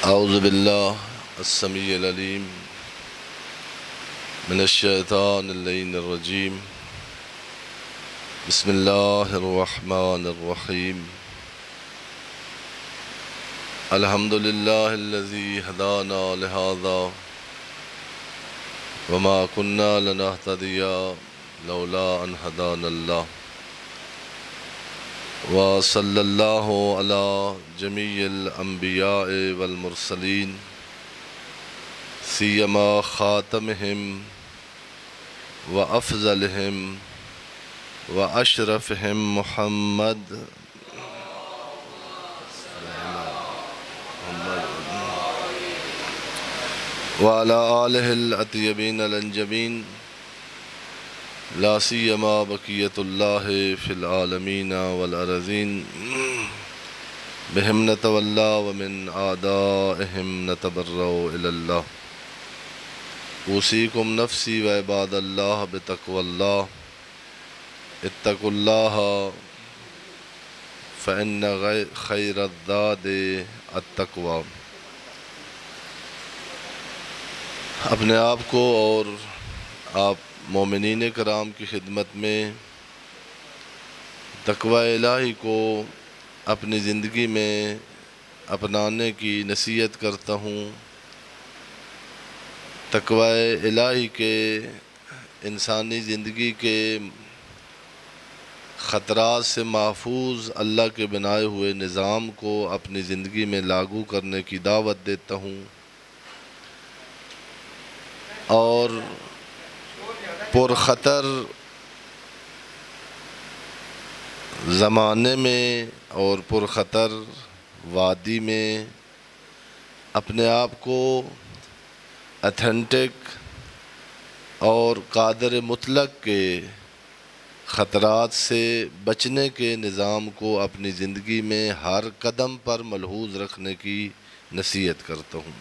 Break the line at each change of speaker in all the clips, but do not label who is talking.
اعوذ باللہ السمیع العلیم من الشیطان اللعین الرجیم بسم اللہ الرحمن الرحیم الحمد للہ الذی ہدانا لہذا وما كنا لنہتدی لولا ان ہدانا اللہ وصلی اللہ علی جمیع الانبیاء والمرسلین سیما خاتمہم وافضلہم واشرفہم محمد وعلی آلہ الاطیبین الانجبین لا سیما بقیت اللہ فی العالمین والارضین بہم نتولا ومن اعدائہم نتبرأ الی اللہ اوصیکم نفسی و عباد اللہ بتقوی اللہ اتقوا اللہ فإن خیر الزاد التقوی۔ اپنے آپ کو اور آپ مومنین کرام کی خدمت میں تقوی الہی کو اپنی زندگی میں اپنانے کی نصیحت کرتا ہوں۔ تقوی الہی کے انسانی زندگی کے خطرات سے محفوظ اللہ کے بنائے ہوئے نظام کو اپنی زندگی میں لاگو کرنے کی دعوت دیتا ہوں، اور پرخطر زمانے میں اور پرخطر وادی میں اپنے آپ کو اتھینٹک اور قادر مطلق کے خطرات سے بچنے کے نظام کو اپنی زندگی میں ہر قدم پر ملحوظ رکھنے کی نصیحت کرتا ہوں۔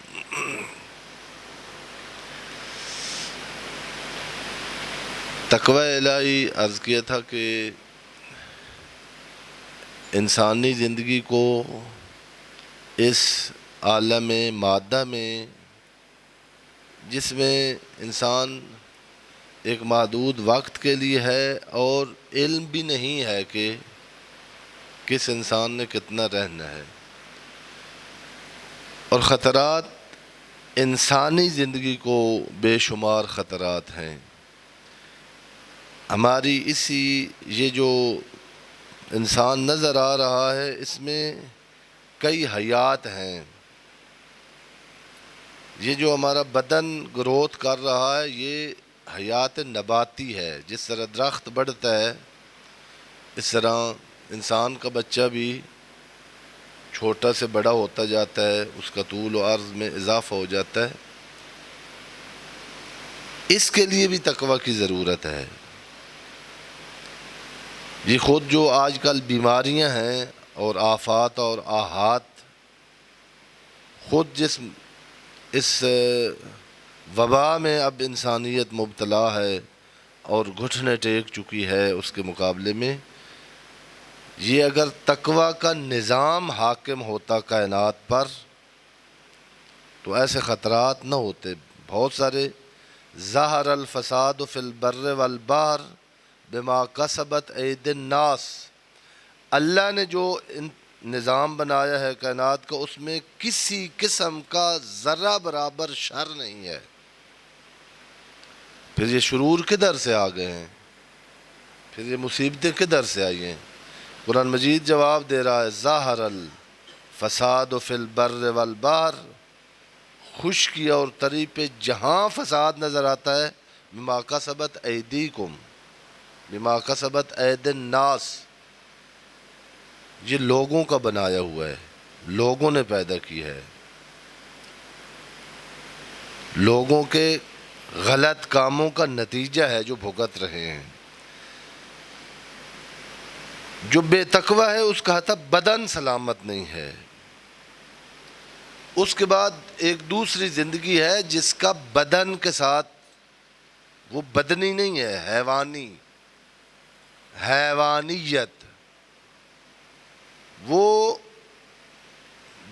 تقوی الہی عرض کیا تھا کہ انسانی زندگی کو اس عالم مادہ میں، جس میں انسان ایک محدود وقت کے لیے ہے اور علم بھی نہیں ہے کہ کس انسان نے کتنا رہنا ہے، اور خطرات انسانی زندگی کو بے شمار خطرات ہیں۔ ہماری یہ جو انسان نظر آ رہا ہے، اس میں کئی حیات ہیں۔ یہ جو ہمارا بدن گروتھ کر رہا ہے، یہ حیات نباتی ہے۔ جس طرح درخت بڑھتا ہے، اس طرح انسان کا بچہ بھی چھوٹا سے بڑا ہوتا جاتا ہے، اس کا طول و عرض میں اضافہ ہو جاتا ہے۔ اس کے لیے بھی تقوی کی ضرورت ہے۔ یہ خود جو آج کل بیماریاں ہیں اور آفات اور آحات، خود اس وبا میں اب انسانیت مبتلا ہے اور گھٹنے ٹیک چکی ہے، اس کے مقابلے میں یہ اگر تقوی کا نظام حاکم ہوتا کائنات پر تو ایسے خطرات نہ ہوتے۔ بہت سارے ظہر الفساد فی البر والبحر بما کسبت ایدی الناس، اللہ نے جو نظام بنایا ہے کائنات کا، اس میں کسی قسم کا ذرہ برابر شر نہیں ہے۔ پھر یہ شرور کدھر سے آ گئے ہیں؟ پھر یہ مصیبتیں کدھر سے آئی ہیں؟ قرآن مجید جواب دے رہا ہے، ظاہر الفساد فی البر والبحر، خشکی اور تری پہ جہاں فساد نظر آتا ہے، بما کسبت ایدیکم، بما کسبت ایدی الناس، یہ لوگوں کا بنایا ہوا ہے، لوگوں نے پیدا کی ہے، لوگوں کے غلط کاموں کا نتیجہ ہے جو بھگت رہے ہیں۔ جو بے تقوی ہے، اس کا حتی بدن سلامت نہیں ہے۔ اس کے بعد ایک دوسری زندگی ہے جس کا بدن کے ساتھ وہ بدنی نہیں ہے، حیوانیت۔ وہ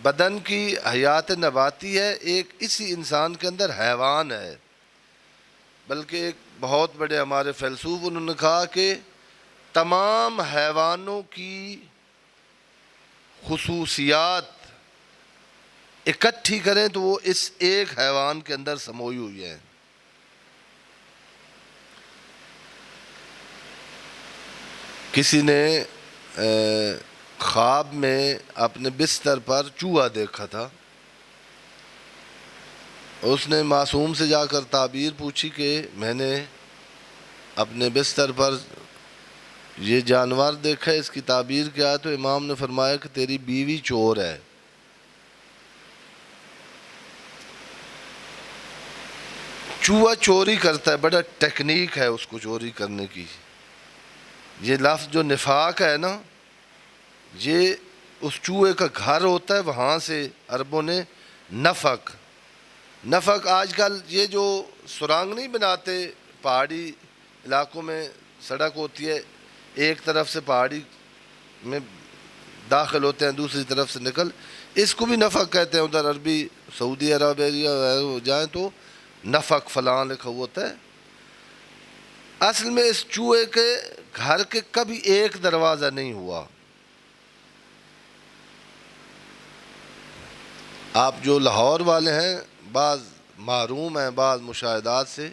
بدن کی حیات نباتی ہے، ایک اسی انسان کے اندر حیوان ہے. بلکہ ایک بہت بڑے ہمارے فیلسوف انہوں نے کہا کہ تمام حیوانوں کی خصوصیات اکٹھی کریں تو وہ اس ایک حیوان کے اندر سموئی ہوئی ہیں. کسی نے خواب میں اپنے بستر پر چوہا دیکھا تھا. اس نے معصوم سے جا کر تعبیر پوچھی کہ میں نے اپنے بستر پر یہ جانور دیکھا ہے، اس کی تعبیر کیا ہے؟ تو امام نے فرمایا کہ تیری بیوی چور ہے. چوہا چوری کرتا ہے، بڑا ٹیکنیک ہے اس کو چوری کرنے کی. یہ لفظ جو نفاق ہے نا، یہ اس چوہے کا گھر ہوتا ہے، وہاں سے عربوں نے نفق آج کل یہ جو سرنگ نہیں بناتے پہاڑی علاقوں میں، سڑک ہوتی ہے، ایک طرف سے پہاڑی میں داخل ہوتے ہیں، دوسری طرف سے نکل، اس کو بھی نفق کہتے ہیں. ادھر عربی سعودی عرب ایریا جائیں تو نفق فلاں لکھا ہوتا ہے. اصل میں اس چوہے کے گھر کے کبھی ایک دروازہ نہیں ہوا. آپ جو لاہور والے ہیں بعض محروم ہیں بعض مشاہدات سے،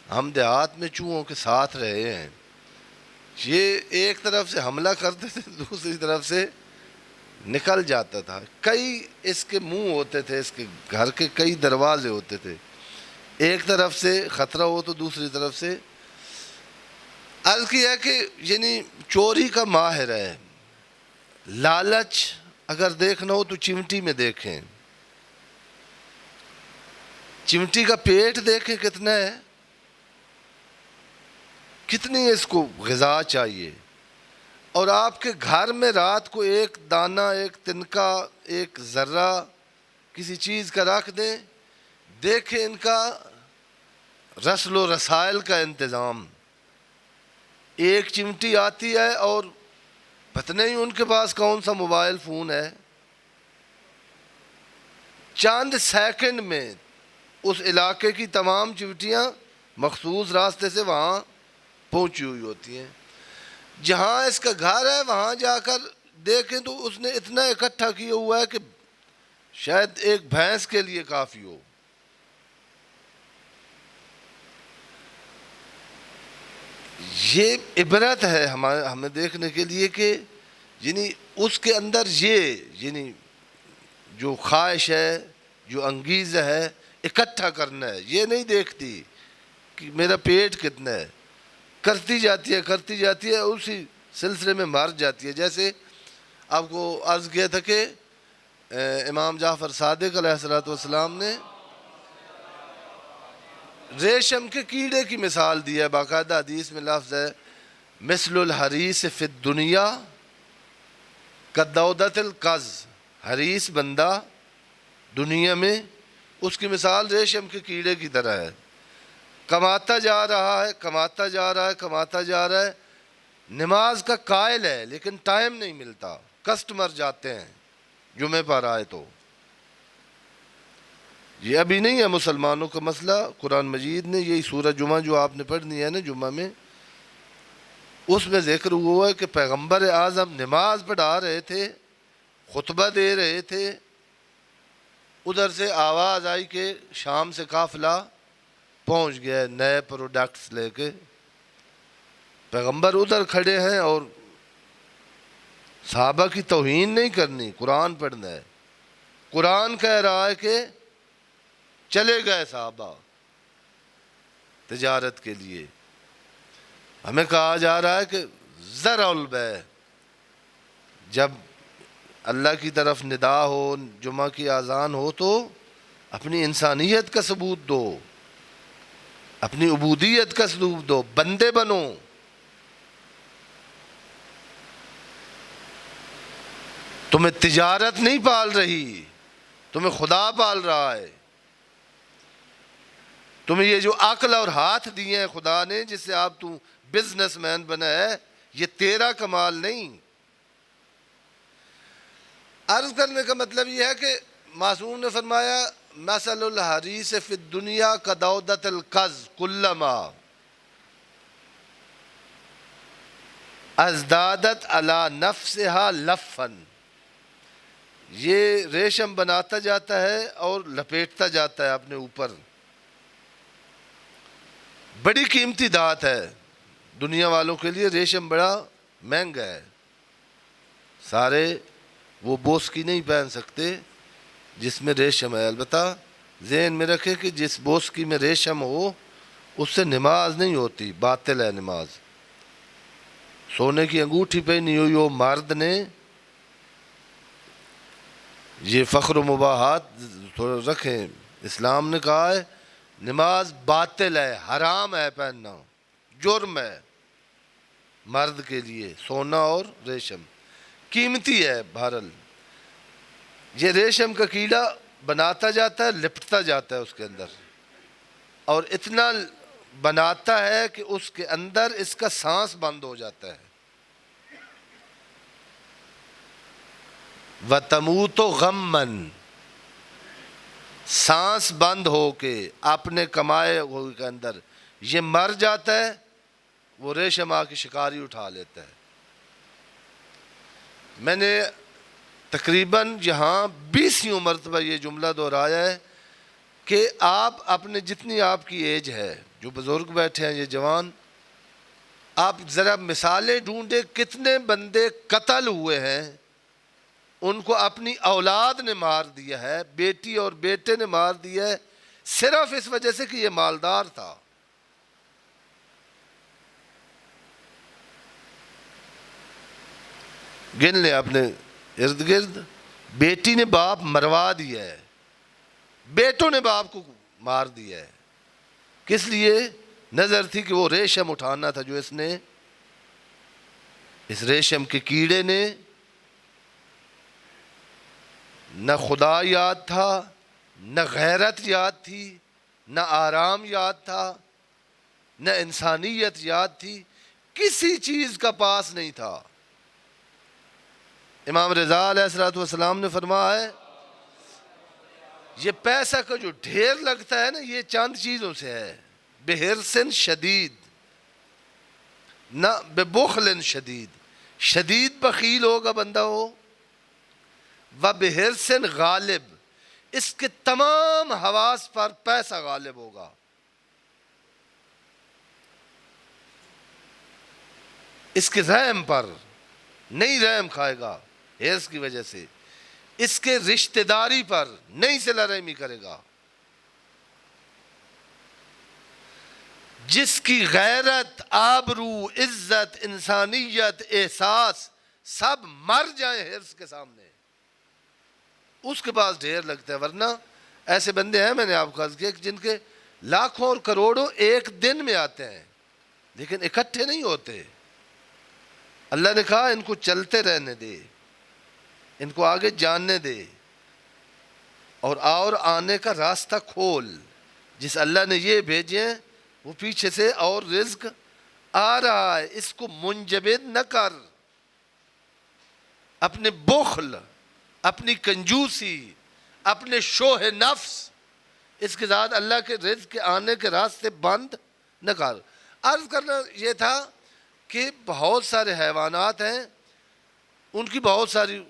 ہم دیہات میں چوہوں کے ساتھ رہے ہیں. یہ ایک طرف سے حملہ کرتے تھے، دوسری طرف سے نکل جاتا تھا. کئی اس کے منہ ہوتے تھے، اس کے گھر کے کئی دروازے ہوتے تھے، ایک طرف سے خطرہ ہو تو دوسری طرف سے. عرض کیا ہے کہ یعنی چوری کا ماہر ہے. لالچ اگر دیکھنا ہو تو چمٹی میں دیکھیں، چمٹی کا پیٹ دیکھیں کتنا ہے، کتنی اس کو غذا چاہیے. اور آپ کے گھر میں رات کو ایک دانہ، ایک تنکا، ایک ذرہ کسی چیز کا رکھ دیں، دیکھیں ان کا رسل و رسائل کا انتظام. ایک چمٹی آتی ہے اور پتہ نہیں ان کے پاس کون سا موبائل فون ہے، چند سیکنڈ میں اس علاقے کی تمام چمٹیاں مخصوص راستے سے وہاں پہنچی ہوئی ہوتی ہیں. جہاں اس کا گھر ہے وہاں جا کر دیکھیں تو اس نے اتنا اکٹھا کیا ہوا ہے کہ شاید ایک بھینس کے لیے کافی ہو. یہ عبرت ہے ہمیں دیکھنے کے لیے کہ یعنی اس کے اندر یہ یعنی جو خواہش ہے، جو انگیزہ ہے، اکٹھا کرنا ہے. یہ نہیں دیکھتی کہ میرا پیٹ کتنا ہے، کرتی جاتی ہے، اسی سلسلے میں مر جاتی ہے. جیسے آپ کو عرض کیا تھا کہ امام جعفر صادق علیہ السلام نے ریشم کے کیڑے کی مثال دی ہے. باقاعدہ حدیث میں لفظ ہے مثل الحریس فی الدنیا کدودۃ القز. حریص بندہ دنیا میں اس کی مثال ریشم کے کیڑے کی طرح ہے. کماتا جا رہا ہے، نماز کا قائل ہے لیکن ٹائم نہیں ملتا، کسٹمر جاتے ہیں جمعے پر آئے تو. یہ ابھی نہیں ہے مسلمانوں کا مسئلہ. قرآن مجید نے یہی سورہ جمعہ جو آپ نے پڑھنی ہے نا جمعہ میں، اس میں ذکر ہوا ہے کہ پیغمبر اعظم نماز پڑھا رہے تھے، خطبہ دے رہے تھے، ادھر سے آواز آئی کہ شام سے قافلہ پہنچ گیا نئے پروڈکٹس لے کے. پیغمبر ادھر کھڑے ہیں اور صحابہ کی توہین نہیں کرنی، قرآن پڑھنا ہے. قرآن کہہ رہا ہے کہ چلے گئے صحابہ تجارت کے لیے. ہمیں کہا جا رہا ہے کہ ذرع البیع، جب اللہ کی طرف ندا ہو، جمعہ کی اذان ہو تو اپنی انسانیت کا ثبوت دو، اپنی عبودیت کا ثبوت دو، بندے بنو. تمہیں تجارت نہیں پال رہی، تمہیں خدا پال رہا ہے. تمہیں یہ جو عقل اور ہاتھ دیے ہیں خدا نے، جس سے آپ تو بزنس مین بنا ہے، یہ تیرا کمال نہیں. عرض کرنے کا مطلب یہ ہے کہ معصوم نے فرمایا مثل الحریث فی الدنیا کدودۃ القز کلما ازدادت علی نفسها لفا، یہ ریشم بناتا جاتا ہے اور لپیٹتا جاتا ہے اپنے اوپر. بڑی قیمتی دھات ہے دنیا والوں کے لیے، ریشم بڑا مہنگا ہے. سارے وہ بوسکی نہیں پہن سکتے جس میں ریشم ہے. البتہ ذہن میں رکھے کہ جس بوسکی میں ریشم ہو اس سے نماز نہیں ہوتی، باطل ہے نماز. سونے کی انگوٹھی پہنی ہوئی ہو مرد نے، یہ فخر و مباحات تھوڑا رکھیں. اسلام نے کہا ہے نماز باطل ہے، حرام ہے پہننا، جرم ہے مرد کے لیے. سونا اور ریشم قیمتی ہے. بہرحال یہ ریشم کا کیڑا بناتا جاتا ہے، لپٹتا جاتا ہے اس کے اندر، اور اتنا بناتا ہے کہ اس کے اندر اس کا سانس بند ہو جاتا ہے. وَتَمُوتُ غَمًّا، سانس بند ہو کے اپنے کمائے ہوئے کے اندر یہ مر جاتا ہے. وہ ریشم آ کے شکاری اٹھا لیتا ہے. میں نے تقریباً یہاں 20 مرتبہ یہ جملہ دہرایا ہے کہ آپ اپنے جتنی آپ کی ایج ہے، جو بزرگ بیٹھے ہیں، یہ جوان، آپ ذرا مثالیں ڈھونڈیں کتنے بندے قتل ہوئے ہیں، ان کو اپنی اولاد نے مار دیا ہے، بیٹی اور بیٹے نے مار دیا ہے، صرف اس وجہ سے کہ یہ مالدار تھا. گن لیں اپنے ارد گرد، بیٹی نے باپ مروا دیا ہے، بیٹوں نے باپ کو مار دیا ہے. کس لیے؟ نظر تھی کہ وہ ریشم اٹھانا تھا جو اس ریشم کے کیڑے نے نہ خدا یاد تھا، نہ غیرت یاد تھی، نہ آرام یاد تھا، نہ انسانیت یاد تھی، کسی چیز کا پاس نہیں تھا. امام رضا علیہ الصلوۃ والسلام نے فرمایا ہے یہ پیسہ کا جو ڈھیر لگتا ہے نا، یہ چند چیزوں سے ہے: بحرص شدید، نہ ببخل شدید، شدید بخیل ہوگا بندہ ہو، وبحرص غالب، اس کے تمام حواس پر پیسہ غالب ہوگا. اس کے رحم پر نہیں رحم کھائے گا حرص کی وجہ سے، اس کے رشتہ داری پر نہیں صلہ رحمی کرے گا. جس کی غیرت، آبرو، عزت، انسانیت، احساس سب مر جائیں حرص کے سامنے، اس کے پاس ڈھیر لگتا ہے. ورنہ ایسے بندے ہیں، میں نے آپ کو عرض کیا، جن کے لاکھوں اور کروڑوں ایک دن میں آتے ہیں لیکن اکٹھے نہیں ہوتے. اللہ نے کہا ان کو چلتے رہنے دے، ان کو آگے جاننے دے، اور آنے کا راستہ کھول. جس اللہ نے یہ بھیجے ہیں وہ پیچھے سے اور رزق آ رہا ہے، اس کو منجمد نہ کر. اپنے بخل، اپنی کنجوسی، اپنے شوہ نفس، اس کے ساتھ اللہ کے رزق کے آنے کے راستے بند نہ کر. عرض کرنا یہ تھا کہ بہت سارے حیوانات ہیں، ان کی بہت ساری،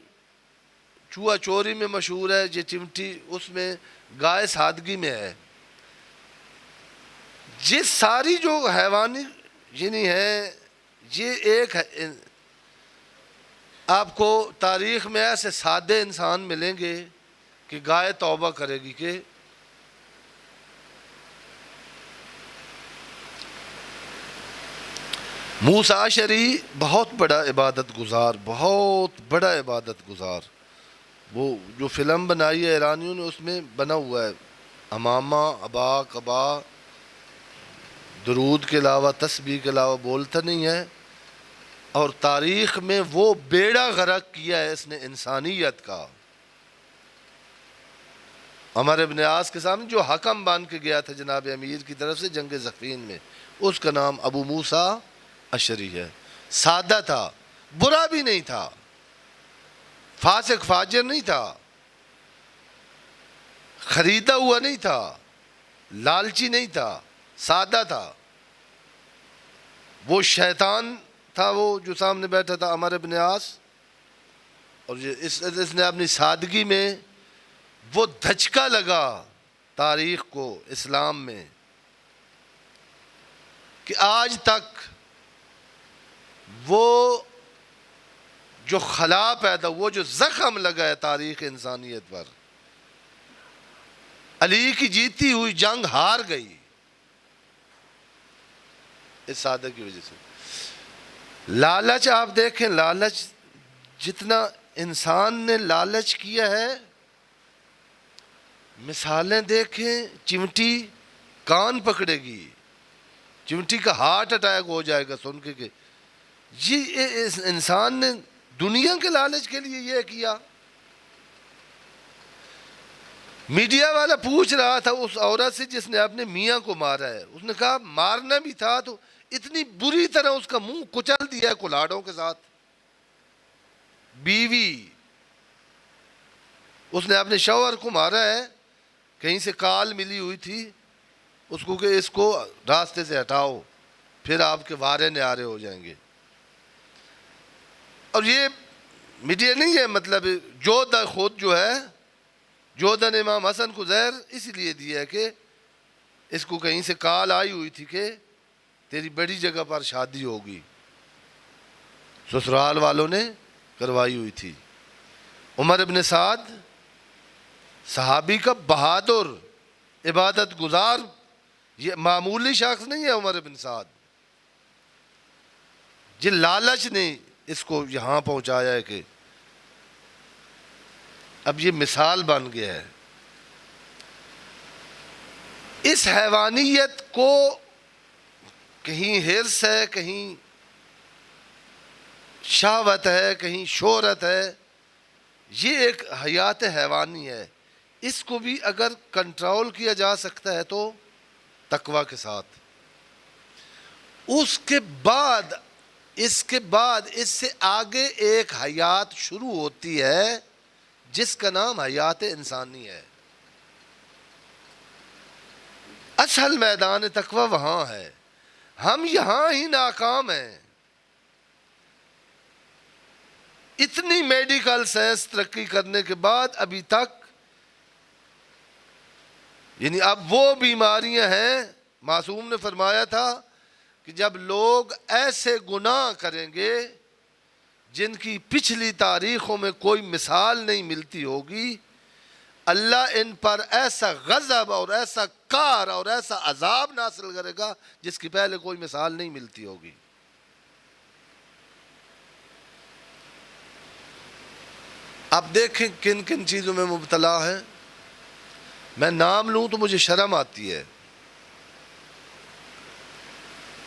چوہا چوری میں مشہور ہے، یہ چمٹی اس میں، گائے سادگی میں ہے. یہ ساری جو حیوانی یعنی ہے، یہ ایک آپ کو تاریخ میں ایسے سادے انسان ملیں گے کہ گائے توبہ کرے گی کہ موسیٰ اشعری بہت بڑا عبادت گزار، بہت بڑا عبادت گزار. وہ جو فلم بنائی ہے ایرانیوں نے، اس میں بنا ہوا ہے امامہ، ابا، کبا، درود کے علاوہ، تسبیح کے علاوہ بولتا نہیں ہے. اور تاریخ میں وہ بیڑا غرق کیا ہے اس نے انسانیت کا. عمر ابن عاص کے سامنے جو حکم بن کے گیا تھا جناب امیر کی طرف سے جنگ صفین میں، اس کا نام ابو موسیٰ اشعری ہے. سادہ تھا، برا بھی نہیں تھا، فاسق فاجر نہیں تھا، خریدا ہوا نہیں تھا، لالچی نہیں تھا، سادہ تھا. وہ شیطان تھا وہ جو سامنے بیٹھا تھا عمر بن عاص، اور اس نے اپنی سادگی میں وہ دھچکا لگا تاریخ کو، اسلام میں، کہ آج تک وہ جو خلا پیدا، وہ جو زخم لگا ہے تاریخ انسانیت پر، علی کی جیتی ہوئی جنگ ہار گئی اس سادہ کی وجہ سے. لالچ آپ دیکھیں، لالچ جتنا انسان نے لالچ کیا ہے، مثالیں دیکھیں. چمٹی کان پکڑے گی، چمٹی کا ہارٹ اٹیک ہو جائے گا سن کے کہ یہ اس انسان نے دنیا کے لالچ کے لیے یہ کیا. میڈیا والا پوچھ رہا تھا اس عورت سے جس نے اپنے میاں کو مارا ہے، اس نے کہا مارنا بھی تھا تو اتنی بری طرح اس کا منہ کچل دیا ہے کلاڑوں کے ساتھ. بیوی، اس نے اپنے شوہر کو مارا ہے، کہیں سے کال ملی ہوئی تھی اس کو کہ اس کو راستے سے ہٹاؤ پھر آپ کے وارے نیارے ہو جائیں گے. اور یہ میڈیا نہیں ہے، مطلب جودہ خود جو ہے، جودہ نے امام حسن کو زہر اس لیے دیا ہے کہ اس کو کہیں سے کال آئی ہوئی تھی کہ تیری بڑی جگہ پر شادی ہوگی، سسرال والوں نے کروائی ہوئی تھی. عمر ابن سعد صحابی کا بہادر عبادت گزار، یہ معمولی شخص نہیں ہے عمر ابن سعد. یہ لالچ نے اس کو یہاں پہنچایا ہے کہ اب یہ مثال بن گیا ہے. اس حیوانیت کو کہیں حرص ہے، کہیں شہوت ہے، کہیں شہرت ہے، یہ ایک حیات حیوانی ہے. اس کو بھی اگر کنٹرول کیا جا سکتا ہے تو تقوی کے ساتھ. اس کے بعد اس سے آگے ایک حیات شروع ہوتی ہے جس کا نام حیات انسانی ہے. اصل میدان تقوی وہاں ہے، ہم یہاں ہی ناکام ہیں. اتنی میڈیکل سائنس ترقی کرنے کے بعد ابھی تک، یعنی اب وہ بیماریاں ہیں، معصوم نے فرمایا تھا کہ جب لوگ ایسے گناہ کریں گے جن کی پچھلی تاریخوں میں کوئی مثال نہیں ملتی ہوگی، اللہ ان پر ایسا غضب اور ایسا کار اور ایسا عذاب نازل کرے گا جس کی پہلے کوئی مثال نہیں ملتی ہوگی. اب دیکھیں کن کن چیزوں میں مبتلا ہے. میں نام لوں تو مجھے شرم آتی ہے.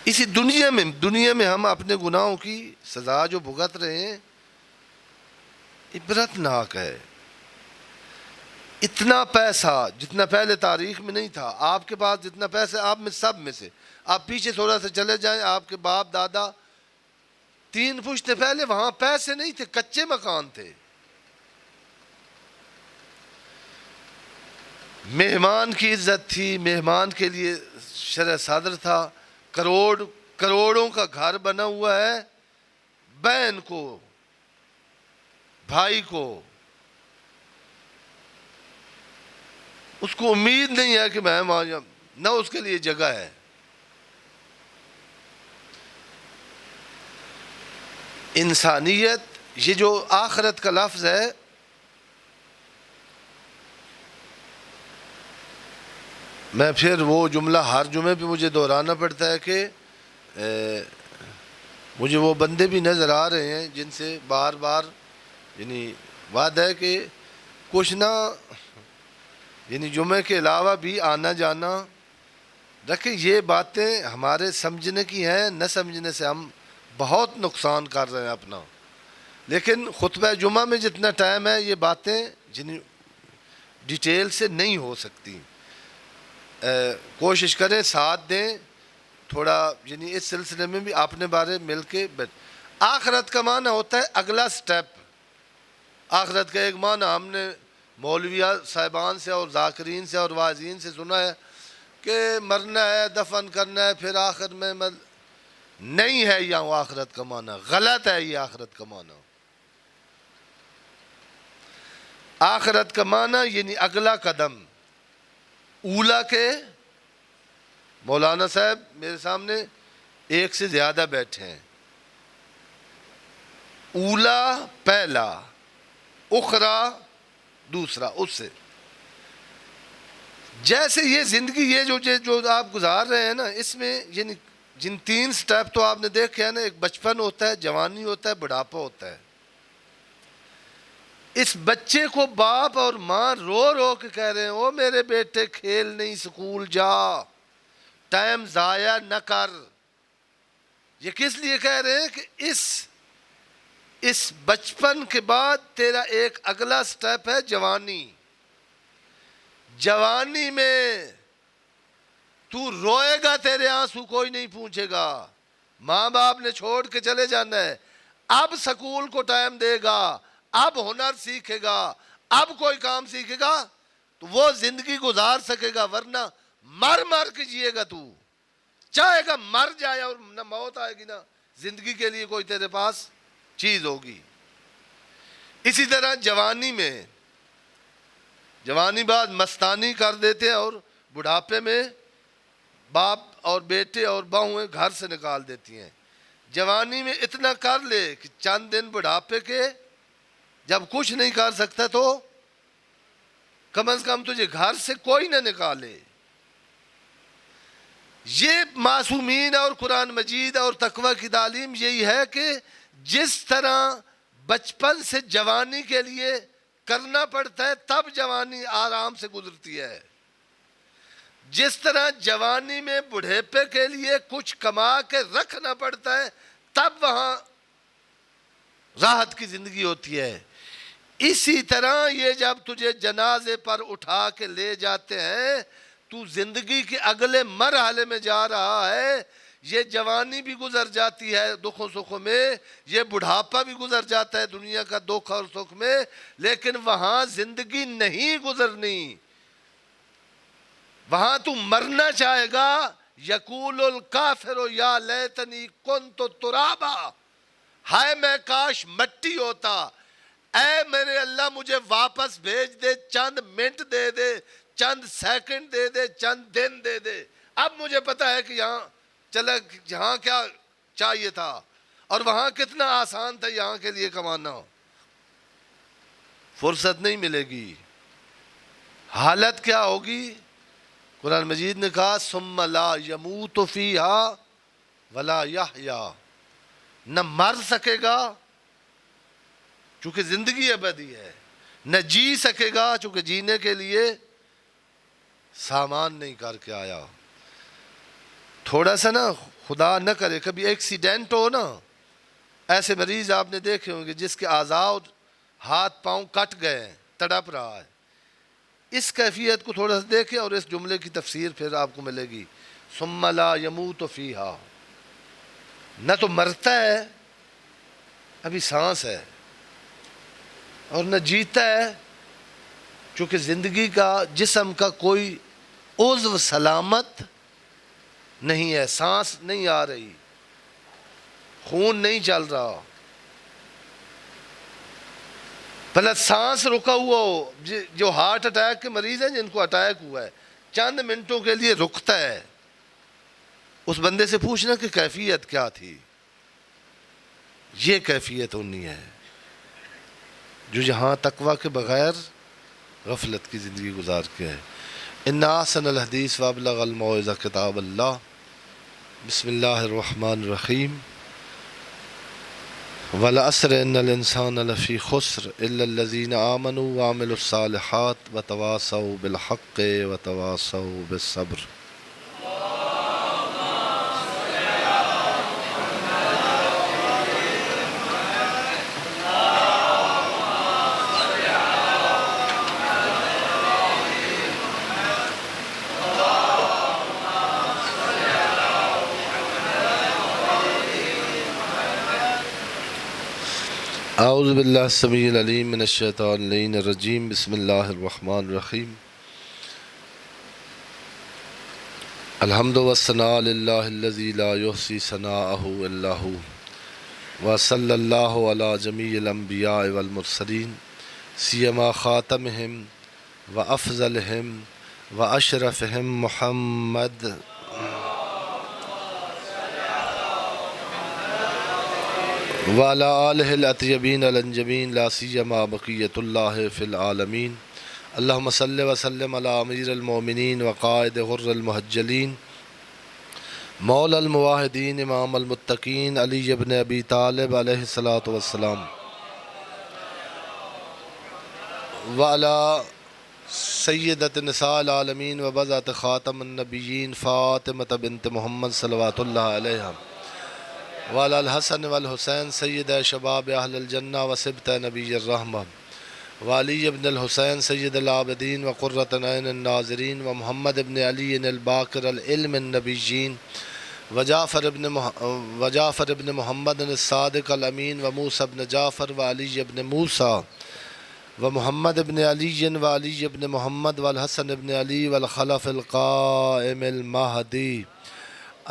اسی دنیا میں ہم اپنے گناہوں کی سزا جو بھگت رہے ہیں عبرت ناک ہے. اتنا پیسہ جتنا پہلے تاریخ میں نہیں تھا، آپ کے پاس جتنا پیسہ، آپ میں سب میں سے آپ پیچھے تھوڑا سا چلے جائیں، آپ کے باپ دادا 3 پشتے پہلے وہاں پیسے نہیں تھے، کچے مکان تھے. مہمان کی عزت تھی، مہمان کے لیے شرع صدر تھا. کروڑوں کا گھر بنا ہوا ہے، بہن کو، بھائی کو، اس کو امید نہیں ہے کہ میں نہ اس کے لیے جگہ ہے. انسانیت، یہ جو آخرت کا لفظ ہے، میں پھر وہ جملہ ہر جمعے پہ مجھے دہرانا پڑتا ہے کہ مجھے وہ بندے بھی نظر آ رہے ہیں جن سے بار بار یعنی وعدہ ہے کہ کچھ نہ، یعنی جمعے کے علاوہ بھی آنا جانا رکھیں. یہ باتیں ہمارے سمجھنے کی ہیں، نہ سمجھنے سے ہم بہت نقصان کر رہے ہیں اپنا. لیکن خطبہ جمعہ میں جتنا ٹائم ہے یہ باتیں جن ڈیٹیل سے نہیں ہو سکتی. کوشش کریں ساتھ دیں تھوڑا، یعنی اس سلسلے میں بھی اپنے بارے مل کے. آخرت کا معنی ہوتا ہے اگلا سٹیپ. آخرت کا ایک معنی ہم نے مولویہ صاحبان سے اور ذاکرین سے اور واعظین سے سنا ہے کہ مرنا ہے، دفن کرنا ہے، پھر آخر میں نہیں ہے یہ آخرت کا معنی، غلط ہے یہ آخرت کا معنی۔ آخرت کا معنی یعنی اگلا قدم، اولا کے مولانا صاحب میرے سامنے ایک سے زیادہ بیٹھے ہیں، اولا پہلا، اخرا دوسرا، اس سے جیسے یہ زندگی یہ جو آپ گزار رہے ہیں نا، اس میں یعنی جن 3 سٹیپ تو آپ نے دیکھے ہیں نا، ایک بچپن ہوتا ہے، جوانی ہوتا ہے، بڑھاپا ہوتا ہے۔ اس بچے کو باپ اور ماں رو رو کے کہہ رہے ہیں، او میرے بیٹے کھیل نہیں، سکول جا، ٹائم ضائع نہ کر۔ یہ کس لیے کہہ رہے ہیں کہ اس بچپن کے بعد تیرا ایک اگلا سٹیپ ہے جوانی۔ جوانی میں تو روئے گا، تیرے آنسو کوئی نہیں پوچھے گا، ماں باپ نے چھوڑ کے چلے جانا ہے، اب سکول کو ٹائم دے گا، اب ہنر سیکھے گا، اب کوئی کام سیکھے گا تو وہ زندگی گزار سکے گا، ورنہ مر کے جیے گا۔ تو چاہے گا مر جائے اور نہ موت آئے گی نہ زندگی کے لیے کوئی تیرے پاس چیز ہوگی۔ اسی طرح جوانی میں، جوانی بعد مستانی کر دیتے ہیں اور بڑھاپے میں باپ اور بیٹے اور بہویں گھر سے نکال دیتی ہیں۔ جوانی میں اتنا کر لے کہ چند دن بڑھاپے کے جب کچھ نہیں کر سکتا تو کم از کم تجھے گھر سے کوئی نہ نکالے۔ یہ معصومین اور قرآن مجید اور تقوی کی تعلیم یہی ہے کہ جس طرح بچپن سے جوانی کے لیے کرنا پڑتا ہے تب جوانی آرام سے گزرتی ہے، جس طرح جوانی میں بڑھاپے کے لیے کچھ کما کے رکھنا پڑتا ہے تب وہاں راحت کی زندگی ہوتی ہے۔ اسی طرح یہ جب تجھے جنازے پر اٹھا کے لے جاتے ہیں تو زندگی کے اگلے مرحلے میں جا رہا ہے، یہ جوانی بھی گزر جاتی ہے دکھوں سکھوں میں، یہ بڑھاپا بھی گزر جاتا ہے دنیا کا دکھ اور سکھ میں، لیکن وہاں زندگی نہیں گزرنی، وہاں تو مرنا چاہے گا۔ یقول الکافر یا لیتنی کنت ترابا، ہائے میں کاش مٹی ہوتا، اے میرے اللہ مجھے واپس بھیج دے، چند منٹ دے دے، چند سیکنڈ دے دے، چند دن دے دے، اب مجھے پتا ہے کہ یہاں کیا چاہیے تھا اور وہاں کتنا آسان تھا یہاں کے لیے کمانا۔ فرصت نہیں ملے گی، حالت کیا ہوگی؟ قرآن مجید نے کہا ثم لا یموت فیہا ولا یحیا، نہ مر سکے گا چونکہ زندگی ابدی ہے، نہ جی سکے گا چونکہ جینے کے لیے سامان نہیں کر کے آیا۔ تھوڑا سا نا خدا نہ کرے کبھی ایکسیڈنٹ ہو نا، ایسے مریض آپ نے دیکھے ہوں گے جس کے اعضاء ہاتھ پاؤں کٹ گئے ہیں، تڑپ رہا ہے، اس کیفیت کو تھوڑا سا دیکھیں اور اس جملے کی تفسیر پھر آپ کو ملے گی، ثم لا یموت فیہا، نہ تو مرتا ہے، ابھی سانس ہے، اور نہ جیتا ہے چونکہ زندگی کا جسم کا کوئی عضو سلامت نہیں ہے، سانس نہیں آ رہی، خون نہیں چل رہا، پہلے سانس رکا ہوا ہو، جو ہارٹ اٹیک کے مریض ہیں جن کو اٹیک ہوا ہے چند منٹوں کے لیے رکتا ہے، اس بندے سے پوچھنا کہ کیفیت کیا تھی، یہ کیفیت ہونی ہے جو یہاں تقوی کے بغیر غفلت کی زندگی گزار کے ہے۔ ان احسن الحدیث وابلغ الموعظہ کتاب اللہ، بسم اللہ الرحمن الرحیم، والعصر ان الانسان لفی خسر الا الذین آمنوا وعملوا الصالحات وتواصوا بالحق وتواصوا بالصبر۔ اعوذ باللہ السمیع العلیم من الشیطان اللعین الرجیم بسم اللہ الرحمن الرحیم الحمد والثناء للہ الذی لا یحصی ثناءہ الا ہو وصلی اللہ علی جمیع الانبیاء والمرسلین سیما خاتمہم وافضلہم واشرفہم محمد وعلی آلہ الاطیبین الانجمین لا سیما بقیۃ اللہ فی العالمین اللہم صلی وسلم علی امیر المومنین وقائد غر المحجلین مولا المواحدین امام المتقین علی ابن ابی طالب علیہ الصلاۃ والسلام وعلی سیدۃ نساء العالمین وبضعۃ خاتم النبیین فاطمۃ بنت محمد صلوات اللہ علیہا وعلی الحسن والحسین سید شباب اہل الجنہ وصبط نبی الرحمہ وعلی ابن الحسین سید العابدین وقرۃ عین الناظرین ومحمد ابن علی الباقر العلم النبیین وجعفر ابن محمد الصادق الامین وموسیٰ ابن جعفر وعلی ابن موسیٰ ومحمد ابن علی وعلی ابن محمد والحسن ابن علی والخلف القائم المہدی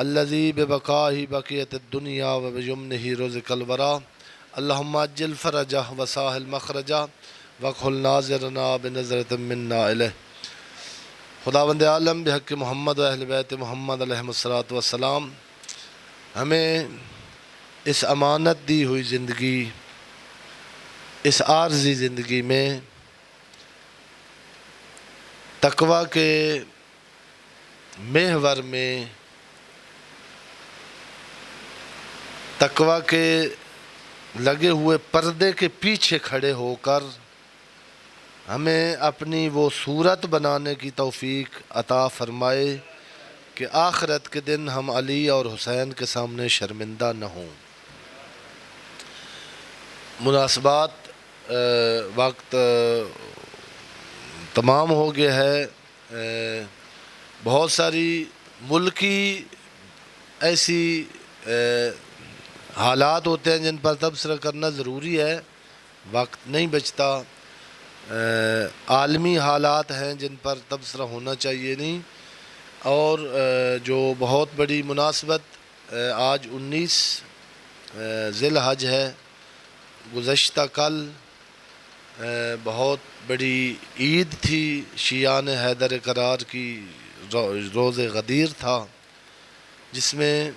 الذی ببقائہ بقیت الدنیا وبجمنہ رزق الورا اللہم عجل فرجہ وساہل مخرجہ وکھل ناظرنا بنظرۃ منا الیہ۔ خداوند عالم بحق محمد و اہل بیت محمد علیہ السلام ہمیں اس امانت دی ہوئی زندگی، اس عارضی زندگی میں تقوی کے محور میں، تقوی کے لگے ہوئے پردے کے پیچھے کھڑے ہو کر ہمیں اپنی وہ صورت بنانے کی توفیق عطا فرمائے کہ آخرت کے دن ہم علی اور حسین کے سامنے شرمندہ نہ ہوں۔ مناسبات وقت تمام ہو گیا ہے۔ بہت ساری ملکی ایسی حالات ہوتے ہیں جن پر تبصرہ کرنا ضروری ہے، وقت نہیں بچتا۔ عالمی حالات ہیں جن پر تبصرہ ہونا چاہیے نہیں، اور جو بہت بڑی مناسبت آج 19 ذی الحج ہے، گزشتہ کل بہت بڑی عید تھی، شیعان حیدر قرار کی روز غدیر تھا، جس میں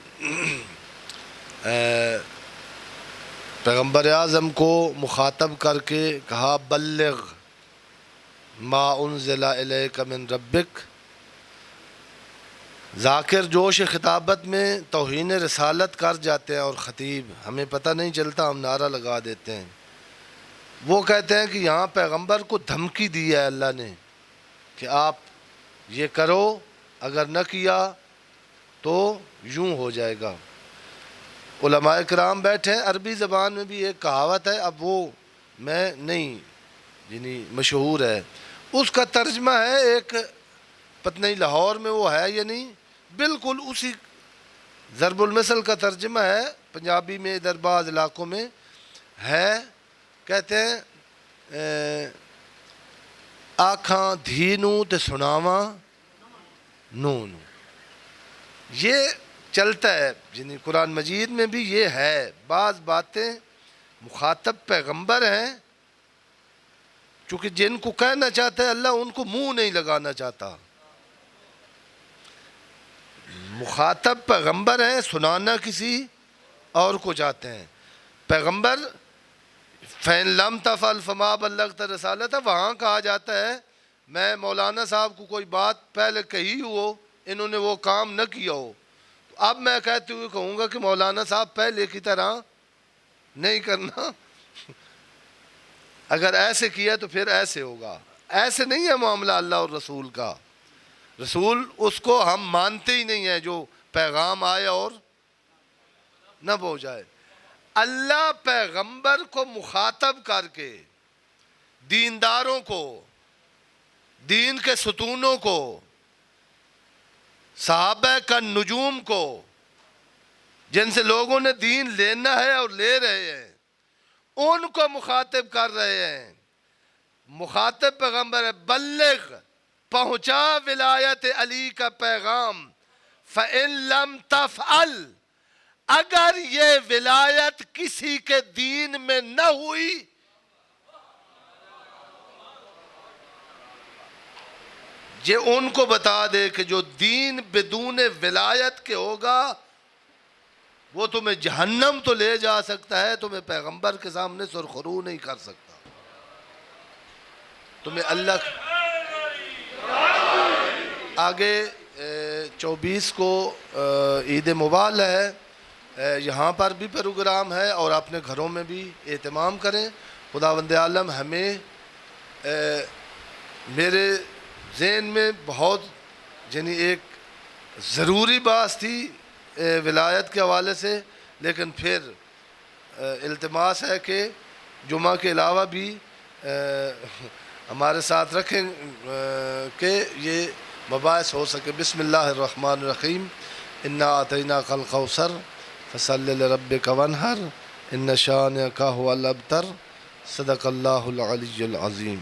پیغمبر اعظم کو مخاطب کر کے کہا بلغ ما انزل الیک من ربک۔ ذاکر جوش خطابت میں توہین رسالت کر جاتے ہیں، اور خطیب ہمیں پتہ نہیں چلتا، ہم نعرہ لگا دیتے ہیں۔ وہ کہتے ہیں کہ یہاں پیغمبر کو دھمکی دی ہے اللہ نے کہ آپ یہ کرو، اگر نہ کیا تو یوں ہو جائے گا۔ علماء کرام بیٹھے ہیں، عربی زبان میں بھی ایک کہاوت ہے، اب وہ میں نہیں یعنی مشہور ہے، اس کا ترجمہ ہے، ایک پتہ نہیں لاہور میں وہ ہے یا نہیں، بالکل اسی ضرب المثل کا ترجمہ ہے، پنجابی میں ادھر بعض علاقوں میں ہے، کہتے ہیں آکھاں دھی نوں تے سناواں نوں نوں۔ یہ چلتا ہے، یعنی قرآن مجید میں بھی یہ ہے، بعض باتیں مخاطب پیغمبر ہیں، چونکہ جن کو کہنا چاہتا ہے اللہ ان کو منہ نہیں لگانا چاہتا۔ مخاطب پیغمبر ہیں، سنانا کسی اور کو چاہتے ہیں۔ پیغمبر فَإِن لَمْ تَفْعَلْ فَمَا بَلَّغْتَ رِسَالَتَهُ، وہاں کہا جاتا ہے میں مولانا صاحب کو کوئی بات پہلے کہی ہو، انہوں نے وہ کام نہ کیا ہو، اب میں کہتے ہوئے کہوں گا کہ مولانا صاحب پہلے کی طرح نہیں کرنا، اگر ایسے کیا تو پھر ایسے ہوگا۔ ایسے نہیں ہے معاملہ اللہ اور رسول کا۔ رسول اس کو ہم مانتے ہی نہیں ہیں جو پیغام آئے اور نہ پہنچائے۔ اللہ پیغمبر کو مخاطب کر کے دینداروں کو، دین کے ستونوں کو، صحابہ کا نجوم کو، جن سے لوگوں نے دین لینا ہے اور لے رہے ہیں، ان کو مخاطب کر رہے ہیں. مخاطب پیغمبر ہے. بلغ، پہنچا ولایت علی کا پیغام. فَإِن لَمْ تَفْعَلْ، اگر یہ ولایت کسی کے دین میں نہ ہوئی، یہ ان کو بتا دے کہ جو دین بدون ولایت کے ہوگا وہ تمہیں جہنم تو لے جا سکتا ہے، تمہیں پیغمبر کے سامنے سرخرو نہیں کر سکتا. تمہیں اللہ آگے 24 کو عید مبال ہے. یہاں پر بھی پروگرام ہے اور اپنے گھروں میں بھی اہتمام کریں. خداوند عالم ہمیں میرے ذہن میں بہت یعنی ایک ضروری بات تھی ولایت کے حوالے سے، لیکن پھر التماس ہے کہ جمعہ کے علاوہ بھی ہمارے ساتھ رکھیں کہ یہ مباحث ہو سکے. بسم اللہ الرحمن الرحیم. انا اعطیناک الکوثر فصلی لربک وانحر ان شانک هو الابتر. صدق اللہ العلی العظیم.